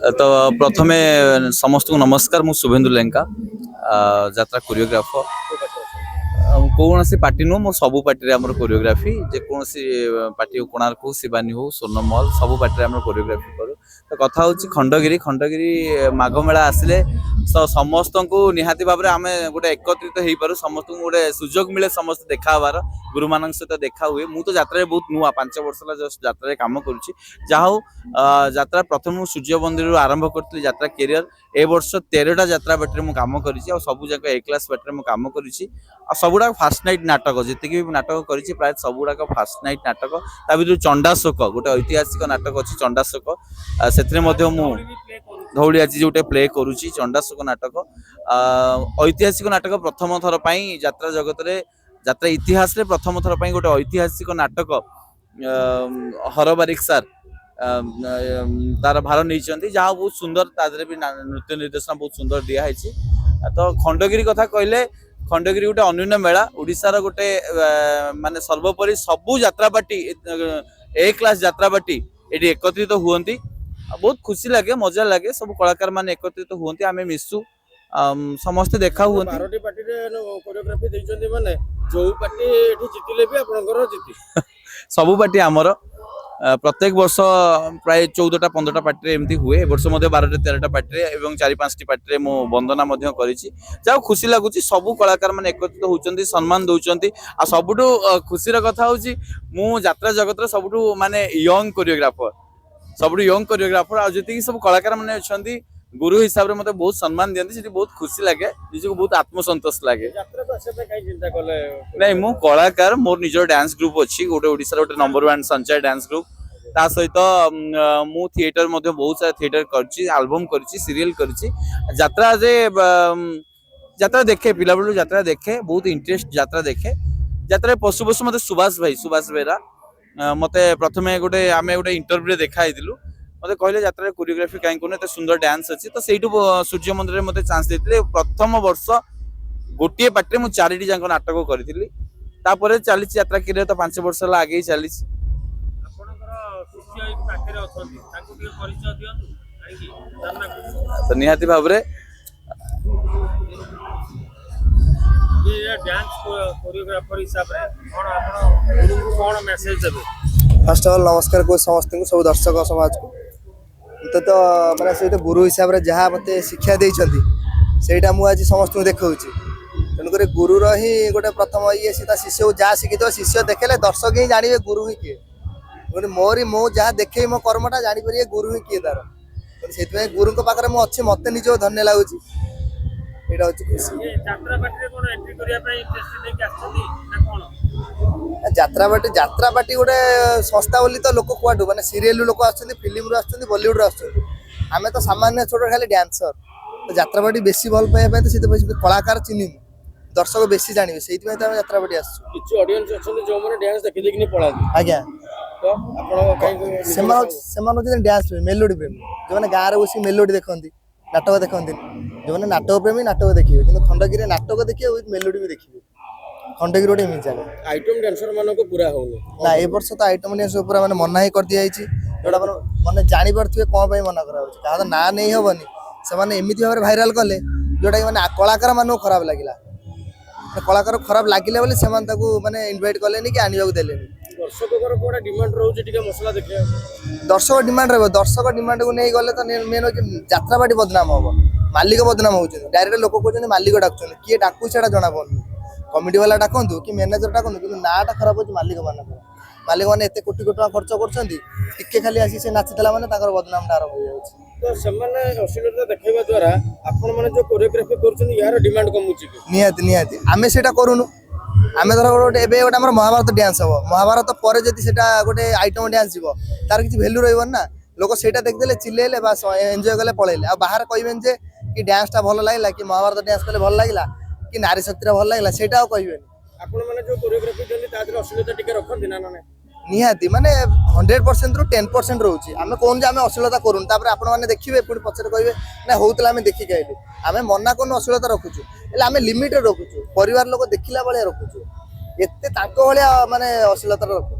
तो प्रथमे समस्त को नमस्कार मु शुभेन्दु लेंका यात्रा कोरियोग्राफर कौन सी पार्टी नुह मो सबू पार्टी आम कोरियोग्राफी जेकोसी पार्टी कोणार्क हो शिवानी हो स्वर्णमहल सबू पार्टी आम कोरियोग्राफी करूँ तो कथा हूँ खंडगिरी खंडगिरी माघ मेला आसिले समस्त को निहाती भाव में आम गोटे एकत्रित हो पार समस्त को गोटे सुजोग मिले समस्त देखा हबार गुरु मान सहित देखा हुए मु तो यात्रा बहुत नुआ 5 वर्ष जस्ट यात्रा काम करुँची जहा हूँ यात्रा प्रथम सूर्य मंदिर आरंभ करी यात्रा कैरियर ए वर्ष 13टा यात्रा बाटर मुझे काम कर सबू जाक ए क्लास बाटर मुझे काम कर सबुड़ा फास्ट नाइट नाटक जी भी नाटक कर प्राय सबुड़ाक फास्ट नाइट नाटक ता भर चंडाशोक गोटे ऐतिहासिक नाटक अच्छी चंडाशोक से धौली आज जो प्ले करुच्ची चंडाशोक नाटक ऐतिहासिक नाटक प्रथम थर यात्रा जगत रे यात्रा इतिहास रे प्रथम थर गोटे ऐतिहासिक नाटक हर बारिक सार तार भार नहीं जहाँ बहुत सुंदर तादरे भी नृत्य निर्देशन बहुत सुंदर दिखाई तो खंडगिरी कथा कहले खंडगिरी गोटे अन्य मेला ओडिशार गोटे माने सर्वोपरि सबू यात्रापाटी ए क्लास यात्रापाटी ये एकत्रित हुंती बहुत खुशी लगे मजा लगे सब कलाकार माने एकत्रित हुंती आमे मिसु समस्त देखा हुआ सबू पार्टी आमर प्रत्येक वर्ष प्राय 14टा 15टा पार्टी एमती हुए वर्ष 12टा 13टा पार्टी 4-5टी पार्टी मो वंदना जा खुशी लगुच सबू कलाकार मैंने एकत्रित होती सम्मान दौरान आ सबुठू खुशी कथा हूँ मु यात्रा जगत सबुठू माने यंग कोरियोग्राफर आती सब कलाकार मैंने अच्छा गुरु हिसाब से मतलब बहुत सम्मान दिखती बहुत खुशी लगे निजक बहुत आत्मसंतोष लगे नहीं मु कलाकार मोर निजर डांस ग्रुप अच्छी गोटे ओडिशा गोटे नंबर 1 संचय डांस ग्रुप ता सहित मु थिएटर बहुत सारा थिएटर करछि एल्बम करछि सीरियल करछि यात्रा जे यात्रा देखे पिला बेलू यात्रा देखे बहुत इंटरेस्ट यात्रा देखे यात्रा पशु पशु मते सुभाष बेरा मते प्रथमे गोटे आमे गोटे इंटरव्यू देखाइलु मत कहले यात्रा कोरियोग्राफी कहीं कौन एत सुंदर डांस अच्छी तो सहीठू सूर्य मंदिर में मत चांस देते प्रथम वर्ष गोटे पार्टी मुझे 4टी जाक नाटक करी चली यात्रा कैरियर तो 5 वर्ष है आगे चली तो निहाती भाव फर्स्ट ऑफ ऑल नमस्कार को समस्त को सब दर्शक समाज को तो मैंने से गुरु हिसाब से जहाँ मत शिक्षा देती मुझे समस्त को देखा तेणुक गुरुर ही गोटे प्रथम ये शिष्य को जहाँ शिखी शिष्य देखेले दर्शक ही जानवे गुरु ही किए मोरी मो जहाँ देखे मो कर्मटा जापर गुरु ही किए तार से गुरु पाखे मुझे अच्छी मत निज धन्य लगुच यात्रा पार्टी गोटे संस्था बोली तो लोक कुआठू माने सीरियल लोक आछन फिल्म आछन बॉलीवुड आछन आमे तो सामान्य छोट खाली डांसर तो यात्रा पार्टी बेसी भल पाए तो से कलाकार चिन्ह दर्शक बेसी जानवे से यात्रा पार्टी किछि ऑडियंस अछन जो माने डांस देखि देखि पळाती आज्ञा तो आपण डांस मेलोडी प्रेमी जो माने गाँव में बस मेलोडी देखती नाटक देखती जो मैंने नाटक प्रेमी नाटक देखिए कि खंडगिरी नाटक देखिए विथ मेलोडी भी देखिए खंडगिरी गोटे एमती जगह आइटम डांसर मानको पूरा होने ना ए वर्ष तो आइटम डांसर पूरा माने मना ही कर दिया जोटा मैंने जानी पारे कौन मना करा ना नहीं हेनी से एमती भाव भाइराल कले जोटा कि मैंने कलाकार मानक खराब लगे कलाकार खराब लगे बोली से माने इनभाइट कले कि आने देले दर्शक डिमांड रहा दर्शक डिमांड को नहीं गले तो मेन हो यात्रा पार्टी बदनाम हम मालिक बदनाम हो डायरेक्ट लोक कहते मालिक डाकुन किए डाकू से जना पड़ुनि कमिटी वाला डाकतु कि मैनेजर डाकतु कि नाटा खराब हो मालिक मैंने एत कोटी कोटी खर्च कर खाली आसी से नाचीला मैंने बदनाम आरंभ हो तो सेमाने अश्लीलता देखैबा द्वारा आपण माने जो कोरियोग्राफी करछन यार डिमांड कमुची निहाती निहाती आमे सेटा करूनु आमे धर गोटे एबे गोटे हमर महाभारत डांस हबो महाभारत परे जदि सेटा गोटे आइटम डांस जीवो तार किछि वैल्यू रहबो ना लोक सेटा देख देले चिल्लेले बस एन्जॉय करले पळेले आ बाहर कहबेन जे कि डांस टा भलो लागला कि महाभारत डांस करले भलो लागला कि नारी शक्ति भलो लागला सेटा कहबेन आपण माने जो कोरियोग्राफी जल्दी तादर अश्लीलता टिके रखन दिना ना निहाती माने 100% रु 10% रोची आमे कोन जे आमे अश्लीलता करून तापर आपण माने देखिबे पुनी पछरे कहबे ना होतला आमे देखि गाइलु आमे मना कोन अश्लीलता रखुछु एला आमे लिमिटेड रखुछु परिवार लोक देखिला बळे रखुछु एते ताको भलिया माने अश्लीलता रखु